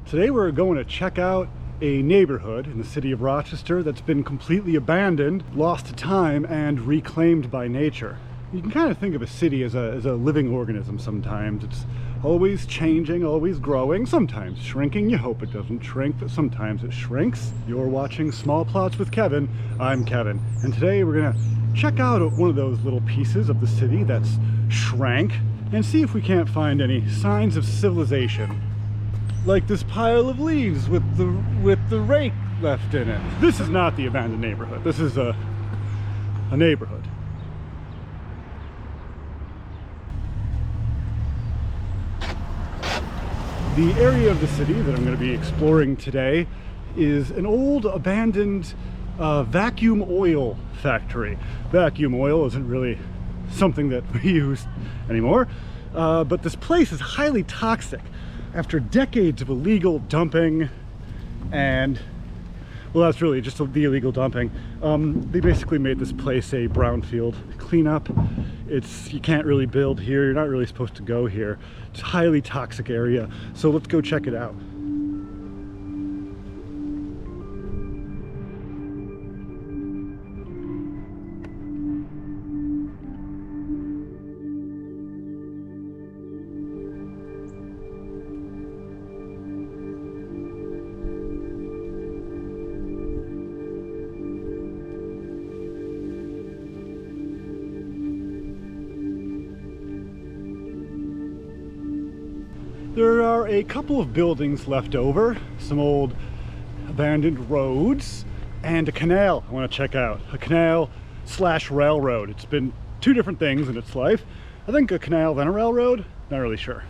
Today we're going to check out a neighborhood in the city of Rochester that's been completely abandoned, lost to time, and reclaimed by nature. You can kind of think of a city as a living organism sometimes. It's always changing, always growing, sometimes shrinking. You hope it doesn't shrink, but sometimes it shrinks. You're watching Small Plots with Kevin. I'm Kevin, and today we're gonna check out one of those little pieces of the city that's shrank and see if we can't find any signs of civilization. Like this pile of leaves with the rake left in it. This is not the abandoned neighborhood. This is a neighborhood. The area of the city that I'm going to be exploring today is an old abandoned vacuum oil factory. Vacuum oil isn't really something that we use anymore, but this place is highly toxic. After decades of illegal dumping and, well, that's really just the illegal dumping, they basically made this place a brownfield cleanup. You can't really build here, you're not really supposed to go here. It's a highly toxic area, so let's go check it out. There are a couple of buildings left over, some old abandoned roads, and a canal I want to check out. A canal slash railroad. It's been two different things in its life. I think a canal, then a railroad, not really sure.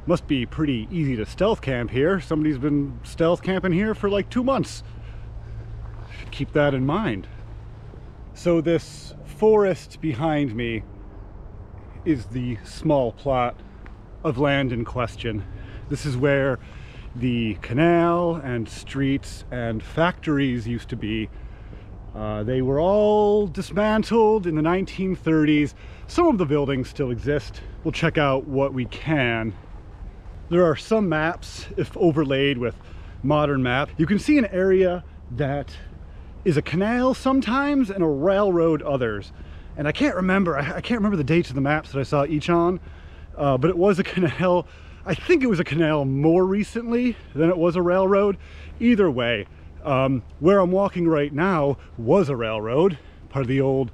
Must be pretty easy to stealth camp here. Somebody's been stealth camping here for like 2 months. Should keep that in mind. So this forest behind me is the small plot of land in question. This is where the canal and streets and factories used to be. They were all dismantled in the 1930s. Some of the buildings still exist. We'll check out what we can. There are some maps, if overlaid with modern map, you can see an area that is a canal sometimes and a railroad others. And I can't remember the dates of the maps that I saw each on. But it was a canal. I think it was a canal more recently than it was a railroad. Either way, where I'm walking right now was a railroad, part of the old,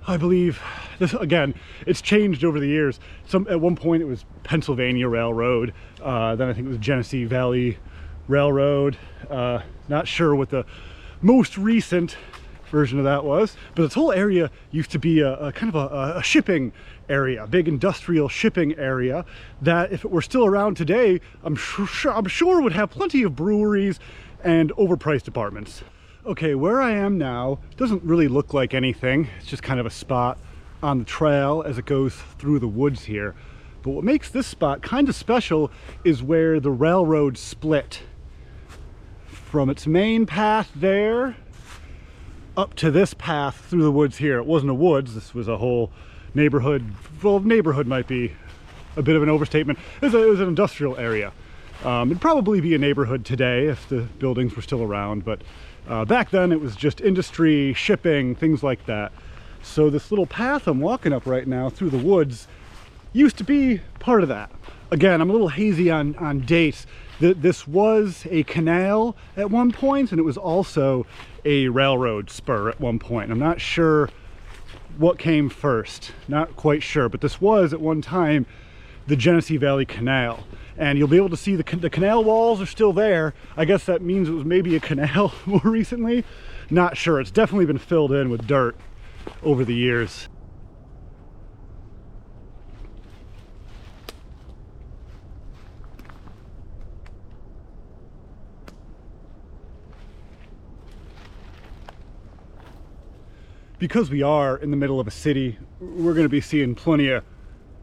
I believe, this again, it's changed over the years. At one point it was Pennsylvania Railroad, then I think it was Genesee Valley Railroad. Not sure what the most recent version of that was, but this whole area used to be a kind of a shipping area, a big industrial shipping area that, if it were still around today, I'm sure would have plenty of breweries and overpriced apartments. Okay, where I am now doesn't really look like anything. It's just kind of a spot on the trail as it goes through the woods here. But what makes this spot kind of special is where the railroad split from its main path there up to this path through the woods here. It wasn't a woods, this was a whole neighborhood. Well, neighborhood might be a bit of an overstatement. It was an industrial area. It'd probably be a neighborhood today if the buildings were still around, but back then it was just industry, shipping, things like that. So this little path I'm walking up right now through the woods used to be part of that. Again, I'm a little hazy on dates. This was a canal at one point, and it was also a railroad spur at one point. I'm not sure what came first, not quite sure, but this was at one time the Genesee Valley Canal. And you'll be able to see the canal walls are still there. I guess that means it was maybe a canal more recently. Not sure. It's definitely been filled in with dirt over the years. Because we are in the middle of a city, we're going to be seeing plenty of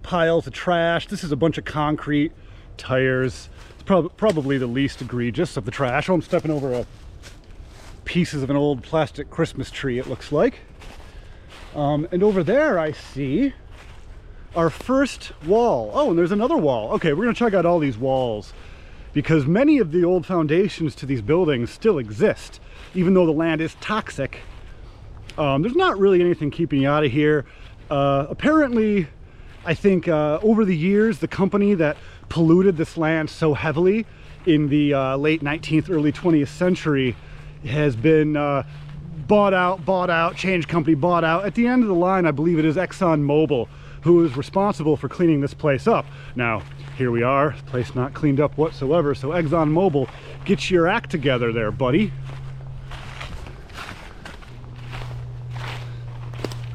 piles of trash. This is a bunch of concrete, tires. It's probably the least egregious of the trash. Oh, I'm stepping over pieces of an old plastic Christmas tree, it looks like. And over there I see our first wall. Oh, and there's another wall. Okay, we're gonna check out all these walls because many of the old foundations to these buildings still exist, even though the land is toxic. There's not really anything keeping you out of here. Apparently, I think over the years, the company that polluted this land so heavily in the late 19th, early 20th century has been bought out, change company bought out. At the end of the line, I believe it is ExxonMobil who is responsible for cleaning this place up. Now, here we are, place not cleaned up whatsoever, so ExxonMobil, get your act together there, buddy.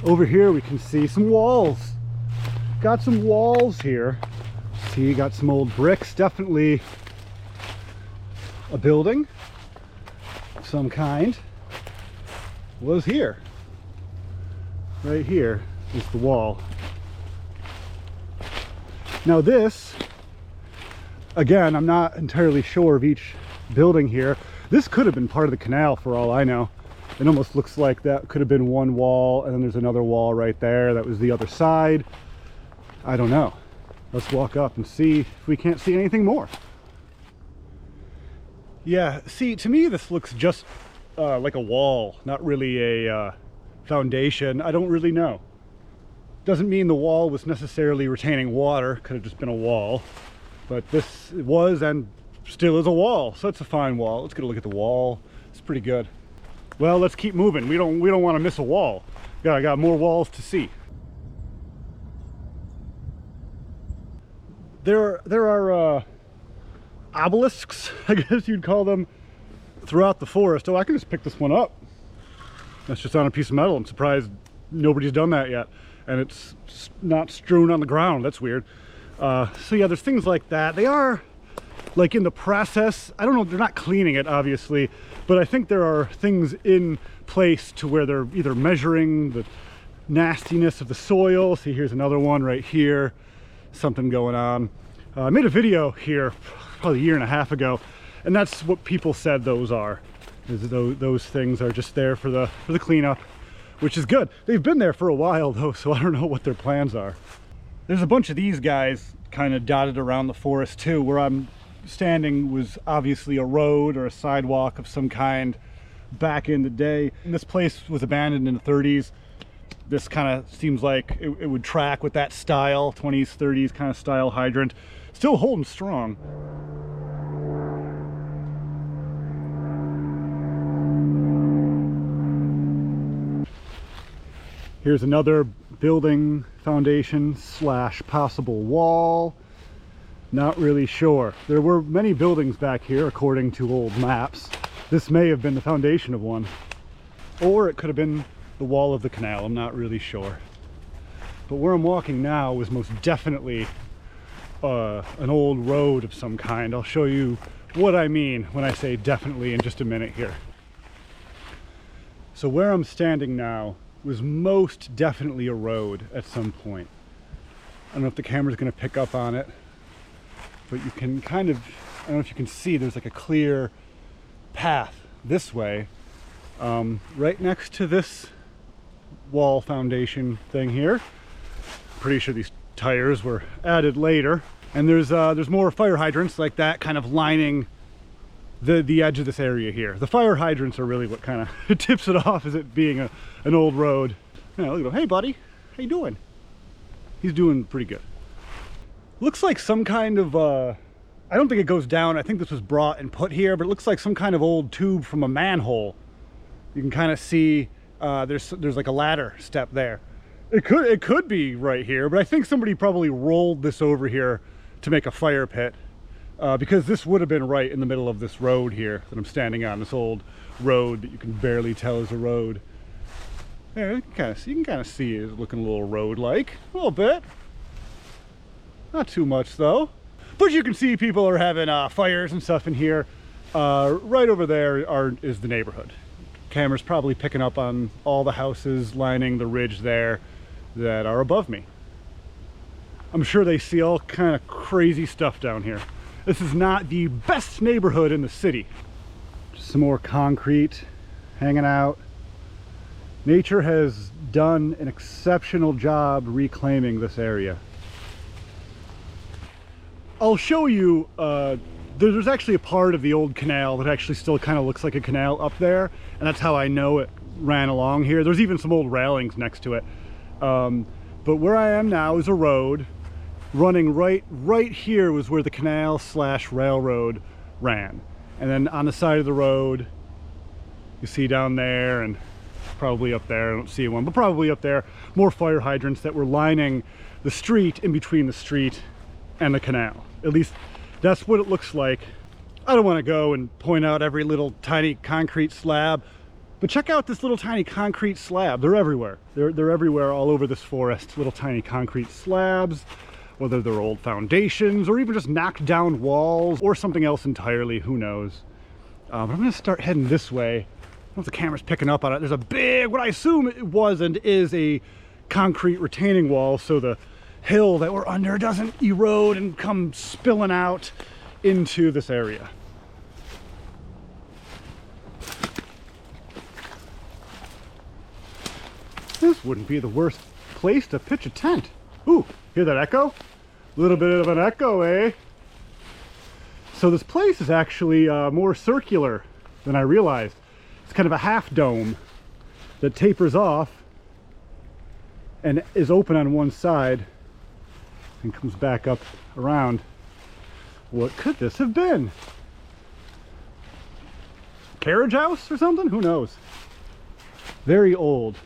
Over here we can see some walls. Got some walls here. See, got some old bricks, definitely a building of some kind was here. Right here is the wall. Now this, again, I'm not entirely sure of each building here. This could have been part of the canal for all I know. It almost looks like that could have been one wall, and then there's another wall right there. That was the other side. I don't know. Let's walk up and see if we can't see anything more. Yeah, see, to me this looks just like a wall, not really a foundation. I don't really know. Doesn't mean the wall was necessarily retaining water. Could have just been a wall, but this was and still is a wall, so it's a fine wall. Let's get a look at the wall. It's pretty good. Well, let's keep moving. We don't want to miss a wall. I got more walls to see. There are obelisks, I guess you'd call them, throughout the forest. Oh, I can just pick this one up. That's just on a piece of metal. I'm surprised nobody's done that yet. And it's not strewn on the ground. That's weird. So yeah, there's things like that. They are like in the process. I don't know, they're not cleaning it obviously, but I think there are things in place to where they're either measuring the nastiness of the soil. See, here's another one right here. Something going on. I made a video here probably a year and a half ago, and that's what people said those are. Those things are just there for the cleanup, which is good. They've been there for a while though, so I don't know what their plans are. There's a bunch of these guys kind of dotted around the forest too. Where I'm standing was obviously a road or a sidewalk of some kind back in the day. And this place was abandoned in the 30s. This kind of seems like it would track with that style, 20s, 30s kind of style hydrant. Still holding strong. Here's another building foundation slash possible wall. Not really sure. There were many buildings back here according to old maps. This may have been the foundation of one. Or it could have been the wall of the canal. I'm not really sure. But where I'm walking now was most definitely an old road of some kind. I'll show you what I mean when I say definitely in just a minute here. So where I'm standing now was most definitely a road at some point. I don't know if the camera's going to pick up on it, but you can kind of, I don't know if you can see, there's like a clear path this way, right next to this wall foundation thing here. Pretty sure these tires were added later. And there's more fire hydrants like that kind of lining the edge of this area here. The fire hydrants are really what kind of tips it off as it being an old road. Yeah, look at him. Hey buddy, how you doing? He's doing pretty good. Looks like some kind of I don't think it goes down. I think this was brought and put here, but it looks like some kind of old tube from a manhole. You can kind of see there's like a ladder step there. It could be right here, but I think somebody probably rolled this over here to make a fire pit, because this would have been right in the middle of this road here that I'm standing on, this old road that you can barely tell is a road. Yeah, you can kind of see it looking a little road-like, a little bit. Not too much though. But you can see people are having fires and stuff in here. Right over there is the neighborhood. Camera's probably picking up on all the houses lining the ridge there that are above me. I'm sure they see all kind of crazy stuff down here. This is not the best neighborhood in the city. Just some more concrete hanging out. Nature has done an exceptional job reclaiming this area. I'll show you There's actually a part of the old canal that actually still kind of looks like a canal up there, and that's how I know it ran along here. There's even some old railings next to it. But where I am now is a road running right here was where the canal slash railroad ran. And then on the side of the road, you see down there, and probably up there, I don't see one, but probably up there, more fire hydrants that were lining the street in between the street and the canal. At least that's what it looks like. I don't want to go and point out every little tiny concrete slab, but check out this little tiny concrete slab. They're everywhere. They're everywhere all over this forest. Little tiny concrete slabs, whether they're old foundations or even just knocked down walls or something else entirely, who knows. But I'm gonna start heading this way. I don't know if the camera's picking up on it. There's a big, what I assume it was and is a concrete retaining wall, so the hill that we're under doesn't erode and come spilling out into this area. This wouldn't be the worst place to pitch a tent. Ooh, hear that echo? A little bit of an echo, eh? So this place is actually more circular than I realized. It's kind of a half dome that tapers off and is open on one side and comes back up around. What could this have been? Carriage house or something? Who knows? Very old.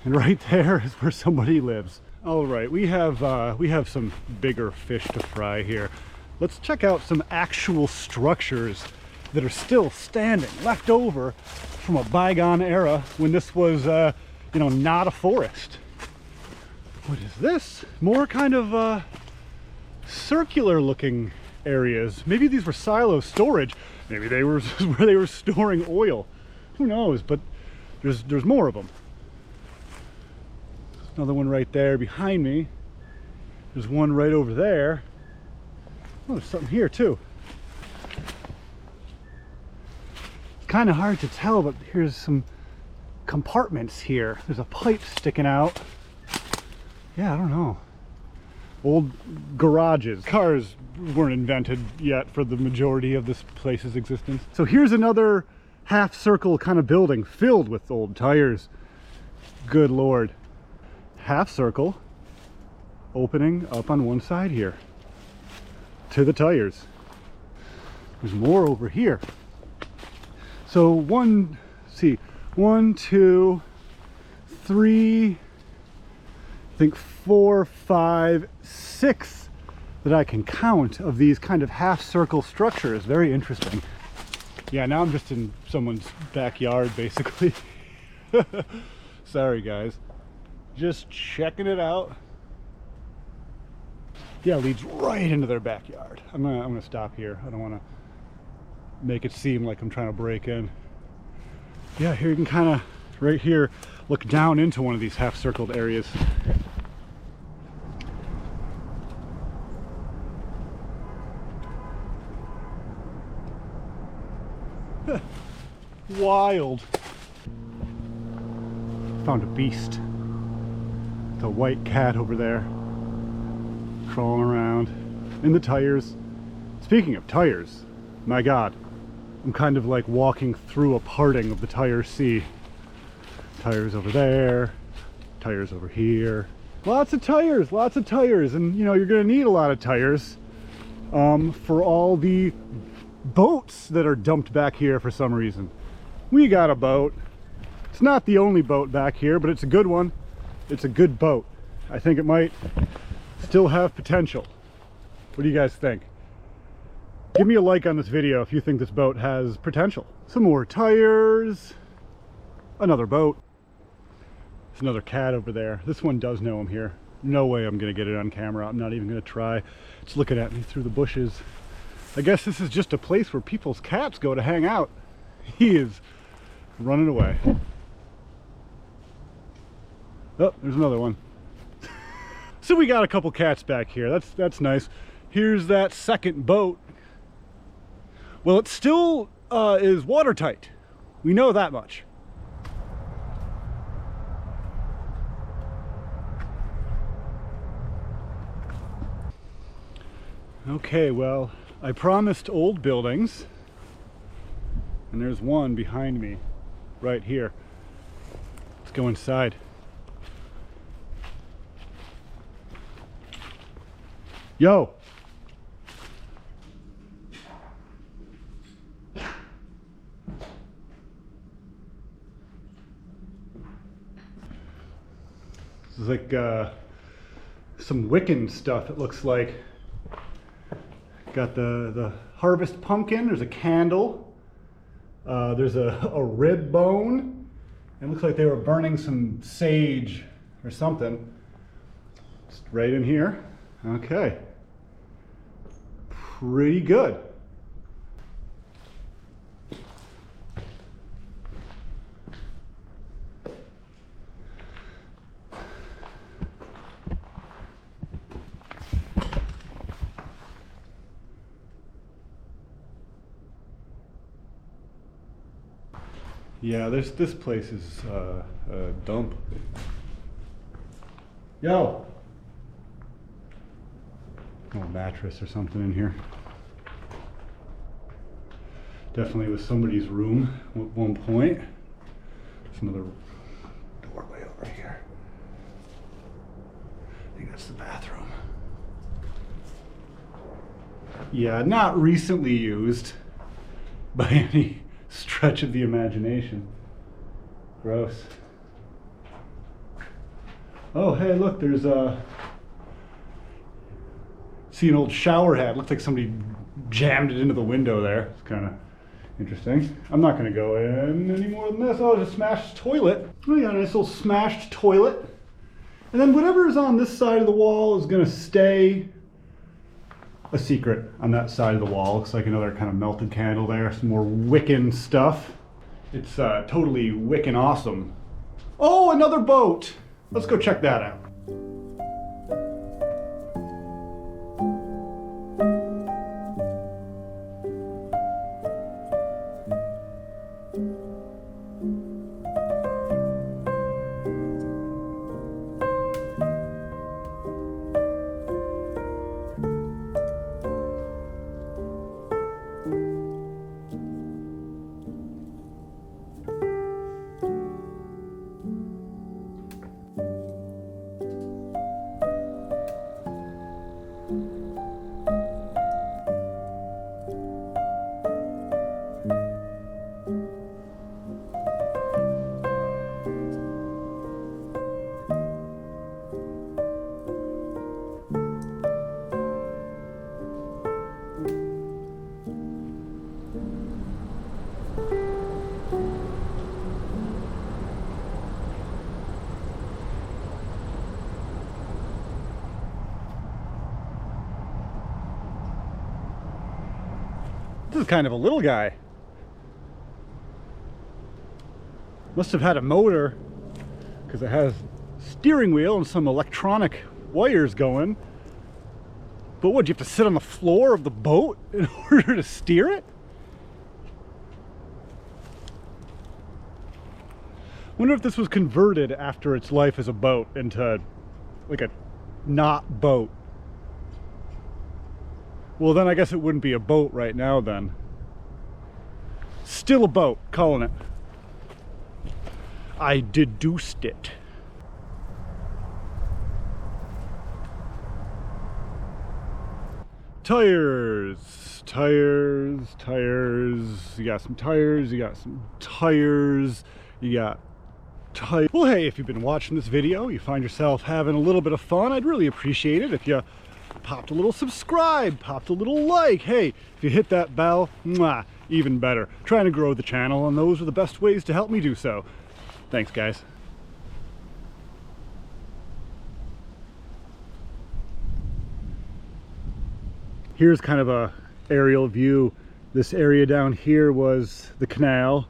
And right there is where somebody lives. All right, we have some bigger fish to fry here. Let's check out some actual structures that are still standing, left over from a bygone era when this was, you know, not a forest. What is this? More kind of circular looking areas. Maybe these were silo storage. Maybe they were where they were storing oil. Who knows? But there's more of them. Another one right there behind me. There's one right over there. Oh, there's something here too. It's kind of hard to tell, but here's some compartments here. There's a pipe sticking out. Yeah, I don't know. Old garages. Cars weren't invented yet for the majority of this place's existence. So here's another half circle kind of building filled with old tires. Good Lord. Half circle opening up on one side here to the tires. There's more over here. So one, two, three, I think 4, 5, 6 that I can count of these kind of half circle structures. Very interesting. Yeah, now I'm just in someone's backyard basically. Sorry guys. Just checking it out. Yeah, it leads right into their backyard. I'm gonna stop here. I don't want to make it seem like I'm trying to break in. Yeah, here you can kind of right here look down into one of these half circled areas. Wild. Found a beast. The white cat over there crawling around in the tires. Speaking of tires, my God, I'm kind of like walking through a parting of the tire sea. Tires over there, tires over here. Lots of tires, and you know you're gonna need a lot of tires for all the boats that are dumped back here for some reason. We got a boat. It's not the only boat back here, but it's a good one. It's a good boat. I think it might still have potential. What do you guys think? Give me a like on this video if you think this boat has potential. Some more tires. Another boat. There's another cat over there. This one does know I'm here. No way I'm gonna get it on camera. I'm not even gonna try. It's looking at me through the bushes. I guess this is just a place where people's cats go to hang out. He is running away. Oh, there's another one. So we got a couple cats back here. That's nice. Here's that second boat. Well, it still is watertight. We know that much. Okay, well, I promised old buildings, and there's one behind me right here. Let's go inside. Yo! This is like some Wiccan stuff, it looks like. Got the harvest pumpkin, there's a candle, there's a rib bone. It looks like they were burning some sage or something. Just right in here. Okay. Pretty good. Yeah, this place is a dump. Yo! Oh, a mattress or something in here. Definitely was somebody's room at one point. There's another doorway over here. I think that's the bathroom. Yeah, not recently used by any stretch of the imagination. Gross. Oh, hey, look, there's a... See an old shower head. Looks like somebody jammed it into the window there. It's kind of interesting. I'm not going to go in any more than this. Oh, it's a smashed toilet. Oh, yeah, a nice little smashed toilet. And then whatever is on this side of the wall is going to stay a secret on that side of the wall. Looks like another kind of melted candle there. Some more Wiccan stuff. It's totally Wiccan awesome. Oh, another boat. Let's go check that out. This is kind of a little guy. Must have had a motor because it has steering wheel and some electronic wires going. But what, do you have to sit on the floor of the boat in order to steer it? Wonder if this was converted after its life as a boat into like a not boat. Well, then I guess it wouldn't be a boat right now then. Still a boat, calling it. I deduced it. Tires, tires, tires. You got some tires, you got some tires, you got tires. Well, hey, if you've been watching this video, you find yourself having a little bit of fun, I'd really appreciate it if you popped a little subscribe, popped a little like. Hey, if you hit that bell, mwah, even better. Trying to grow the channel, and those are the best ways to help me do so. Thanks, guys. Here's kind of a aerial view. This area down here was the canal.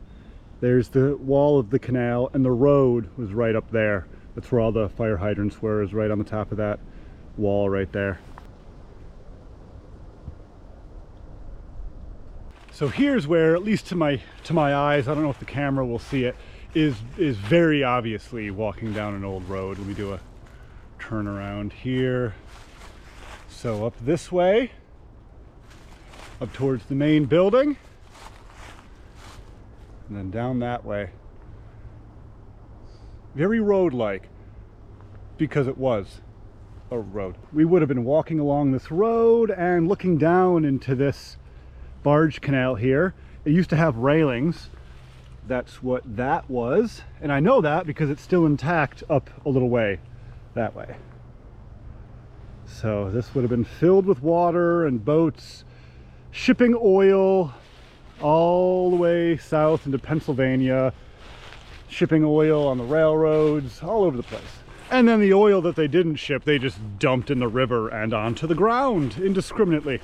There's the wall of the canal, and the road was right up there. That's where all the fire hydrants were, is right on the top of that wall right there. So here's where, at least to my eyes, I don't know if the camera will see it, is very obviously walking down an old road. Let me do a turn around here. So up this way, up towards the main building, and then down that way. Very road-like, because it was a road. We would have been walking along this road and looking down into this barge canal here. It used to have railings. That's what that was, and I know that because it's still intact up a little way that way. So this would have been filled with water and boats shipping oil all the way south into Pennsylvania, shipping oil on the railroads all over the place. And then the oil that they didn't ship, they just dumped in the river and onto the ground indiscriminately.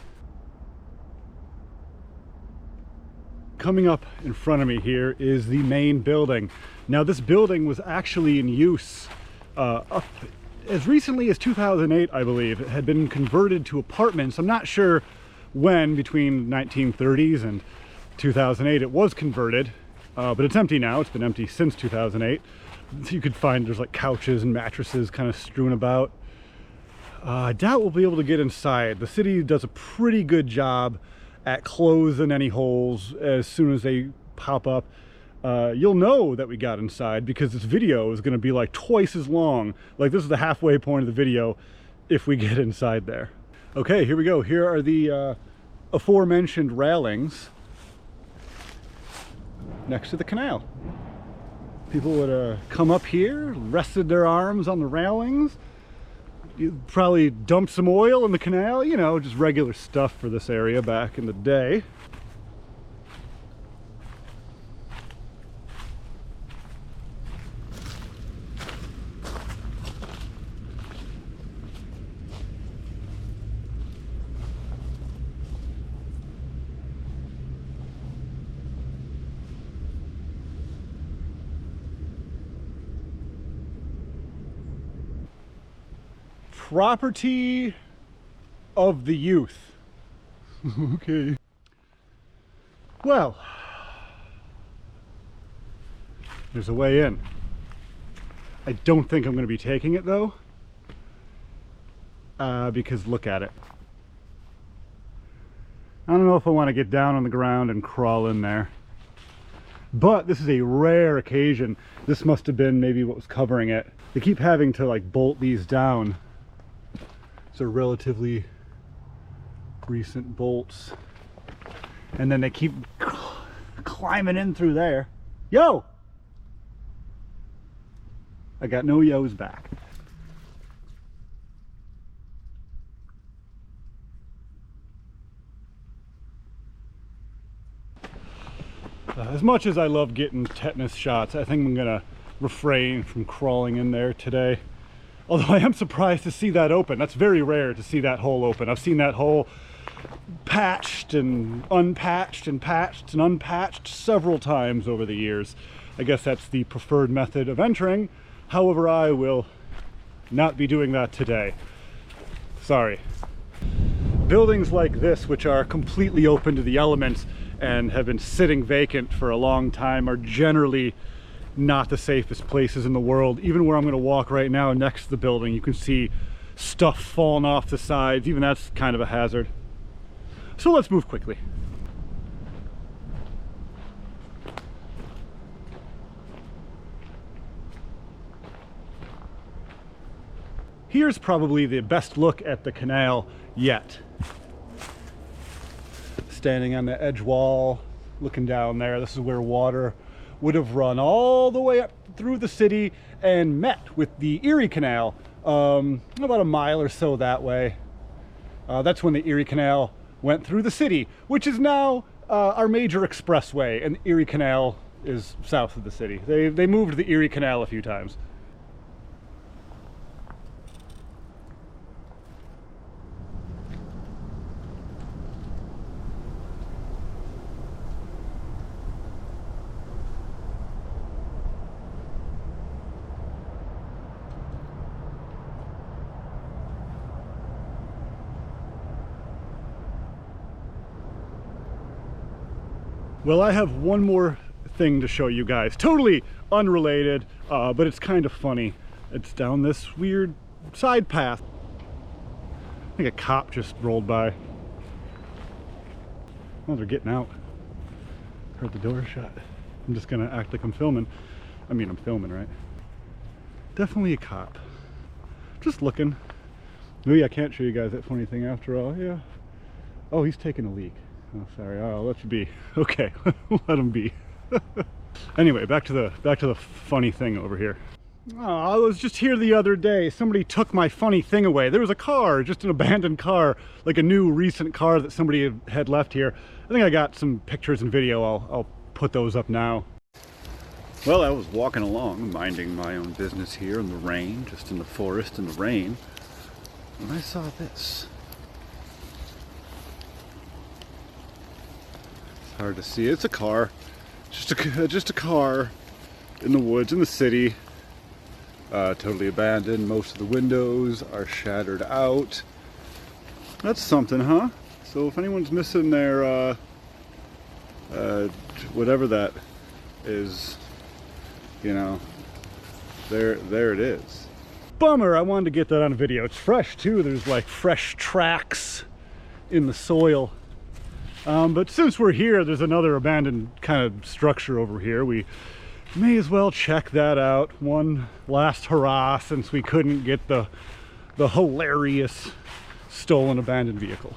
Coming up in front of me here is the main building. Now this building was actually in use up as recently as 2008, I believe. It had been converted to apartments. I'm not sure when, between 1930s and 2008 it was converted, but it's empty now. It's been empty since 2008. So you could find there's like couches and mattresses kind of strewn about. I doubt we'll be able to get inside. The city does a pretty good job at closing any holes as soon as they pop up. You'll know that we got inside because this video is going to be like twice as long. Like this is the halfway point of the video if we get inside there. Okay, here we go. Here are the aforementioned railings next to the canal. People would come up here, rested their arms on the railings, probably dumped some oil in the canal, you know, just regular stuff for this area back in the day. Property of the youth. Okay. Well, there's a way in. I don't think I'm going to be taking it though, because look at it. I don't know if I want to get down on the ground and crawl in there, but this is a rare occasion. This must have been maybe what was covering it. They keep having to like bolt these down. They're relatively recent bolts, and then they keep climbing in through there. Yo! I got no yo's back. As much as I love getting tetanus shots, I think I'm gonna refrain from crawling in there today. Although I am surprised to see that open. That's very rare to see that hole open. I've seen that hole patched and unpatched and patched and unpatched several times over the years. I guess that's the preferred method of entering. However, I will not be doing that today. Sorry. Buildings like this, which are completely open to the elements and have been sitting vacant for a long time, are generally not the safest places in the world. Even where I'm going to walk right now next to the building, you can see stuff falling off the sides. Even that's kind of a hazard. So let's move quickly. Here's probably the best look at the canal yet. Standing on the edge wall, looking down there, this is where water would have run all the way up through the city and met with the Erie Canal about a mile or so that way. That's when the Erie Canal went through the city, which is now our major expressway, and the Erie Canal is south of the city. They moved the Erie Canal a few times. Well, I have one more thing to show you guys. Totally unrelated, but it's kind of funny. It's down this weird side path. I think a cop just rolled by. Oh, they're getting out. Heard the door shut. I'm just gonna act like I'm filming. I mean, I'm filming, right? Definitely a cop. Just looking. Maybe I can't show you guys that funny thing after all. Yeah. Oh, he's taking a leak. Oh, sorry. I'll let you be. Okay, let him be. Anyway, back to the funny thing over here. Oh, I was just here the other day. Somebody took my funny thing away. There was a car, just an abandoned car, like a new recent car that somebody had left here. I think I got some pictures and video. I'll put those up now. Well, I was walking along, minding my own business here in the rain, just in the forest in the rain, and I saw this. It's hard to see. It's a car. Just a car in the woods in the city. Totally abandoned. Most of the windows are shattered out. That's something, huh? So if anyone's missing their whatever that is, you know, there it is. Bummer. I wanted to get that on video. It's fresh too. There's like fresh tracks in the soil. But since we're here, there's another abandoned kind of structure over here. We may as well check that out. One last hurrah, since we couldn't get the hilarious stolen abandoned vehicle.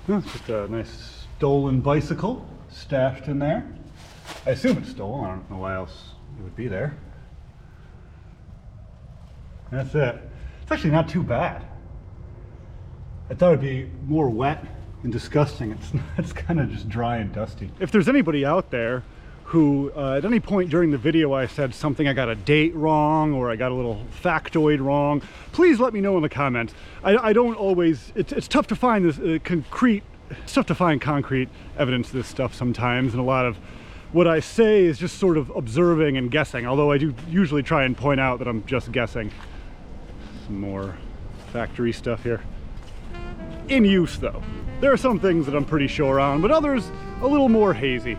Oh, it's just a nice stolen bicycle stashed in there. I assume it's stolen. I don't know why else it would be there. That's it. It's actually not too bad. I thought it'd be more wet and disgusting. It's kind of just dry and dusty. If there's anybody out there who at any point during the video I said something, I got a date wrong or I got a little factoid wrong, please let me know in the comments. I don't always, it's tough to find this it's tough to find concrete evidence of this stuff sometimes, and a lot of what I say is just sort of observing and guessing, although I do usually try and point out that I'm just guessing. Some more factory stuff here. In use though. There are some things that I'm pretty sure on, but others a little more hazy.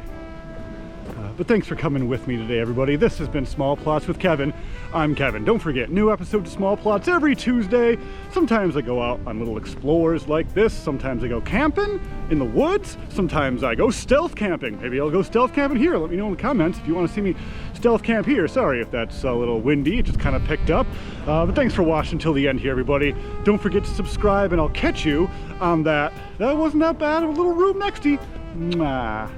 But thanks for coming with me today, everybody. This has been Small Plots with Kevin. I'm Kevin. Don't forget, new episodes of Small Plots every Tuesday. Sometimes I go out on little explores like this. Sometimes I go camping in the woods. Sometimes I go stealth camping. Maybe I'll go stealth camping here. Let me know in the comments if you want to see me stealth camp here. Sorry if that's a little windy. It just kind of picked up. But thanks for watching until the end here, everybody. Don't forget to subscribe, and I'll catch you on that wasn't that bad of a little room next to you. Mwah.